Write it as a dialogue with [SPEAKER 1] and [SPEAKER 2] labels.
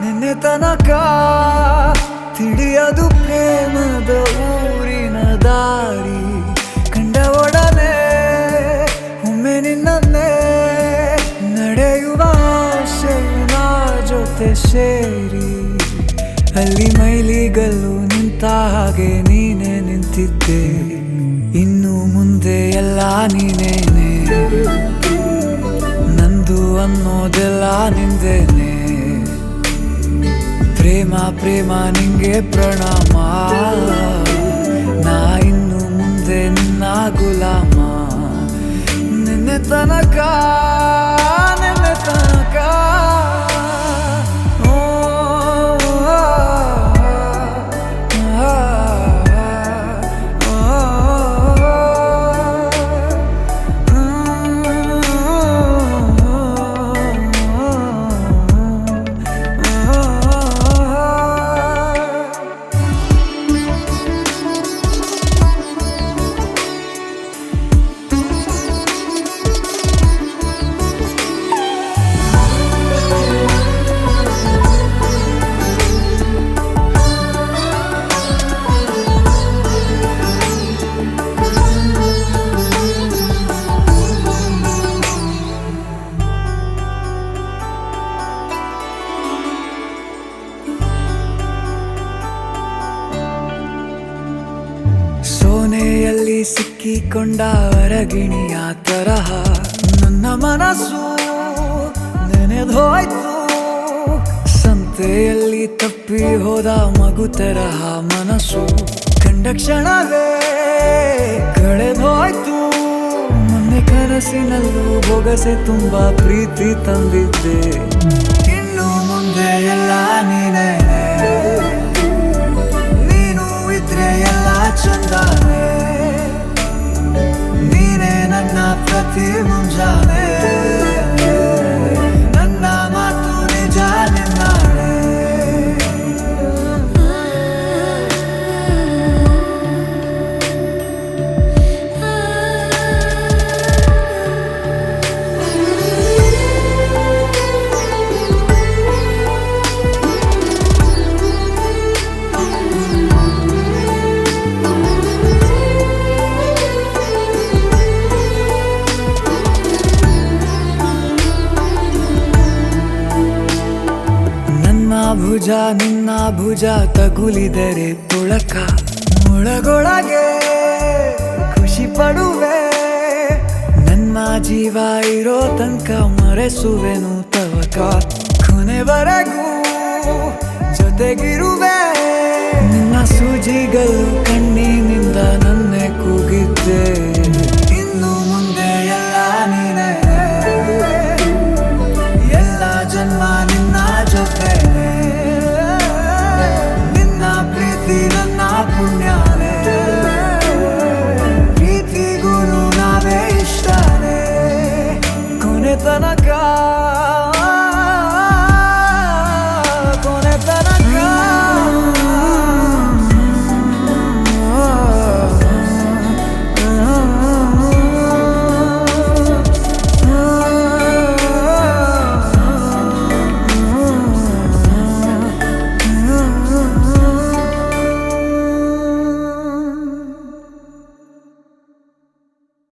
[SPEAKER 1] ನಿನ್ನೆ ತನಕ ತಿಳಿಯದು ಪ್ರೇಮದ ಊರಿನ ದಾರಿ ಕಂಡ ಒಡನೆ ಒಮ್ಮೆ ನಿನ್ನೇ ನಡೆಯುವ ಆಸೆಯ ಜೊತೆ ಸೇರಿ ಅಲ್ಲಿ ಮೈಲಿಗಲ್ಲು ನಿಂತ ಹಾಗೆ ನೀನೆ ನಿಂತಿದ್ದೆ. ಇನ್ನು ಮುಂದೆ ಎಲ್ಲ ನೀನೇನೆ, ನಂದು ಅನ್ನೋದೆಲ್ಲ ನಿಂದೇನೆ. ಪ್ರೇಮ ಪ್ರೇಮ ನಿಂಗೆ ಪ್ರಣಾಮ, ನಾ ಇನ್ನು ಮುಂದೆ ನಿನ್ನ ಗುಲಾಮ. ನಿನ್ನೆ ತನಕ ಸೋನೆಯಲ್ಲಿ ಸಿಕ್ಕಿಕೊಂಡ ಅರಗಿಣಿಯ ತರಹ ನನ್ನ ಮನಸ್ಸು ನೆನೆದೋಯ್ತು. ಸಂತೆಯಲ್ಲಿ ತಪ್ಪಿ ಹೋದ ಮಗು ತರಹ ಮನಸ್ಸು ಕಂಡ ಕ್ಷಣವೇ ಕಳೆದೋಯ್ತು. ಮೊನ್ನೆ ಕನಸಿನಲ್ಲೂ ಬೊಗಸೆ ತುಂಬಾ ಪ್ರೀತಿ ತಂದಿದ್ದೆ. ಇನ್ನು ಮುಂದೆ ಎಲ್ಲ ನೀನೇ, ನೀನು ಇದ್ರೆ ಎಲ್ಲ ಚಂದಾನೆ. ನೀನೇ ನನ್ನ ಪ್ರತಿ ಮುಂಜಾನೆ, ನನ್ನ ಮಾತು ನಿಜ ನಿನ್ನಾಳೆ. ಭುಜ ನಿನ್ನ ಭುಜ ತಗುಲಿದರೆ ತುಳಕ ಮುಳಗೊಳಗೆ ಖುಷಿ ಪಡುವೆ. ನನ್ನ ಜೀವ ಇರೋ ತನಕ ಮರೆಸುವೆನು ತವಕ, ಕೊನೆವರೆಗೂ ಜೊತೆಗಿರುವೆ. ನಿನ್ನ ಸೂಜಿಗಳು ಕಣ್ಣಿನಿಂದ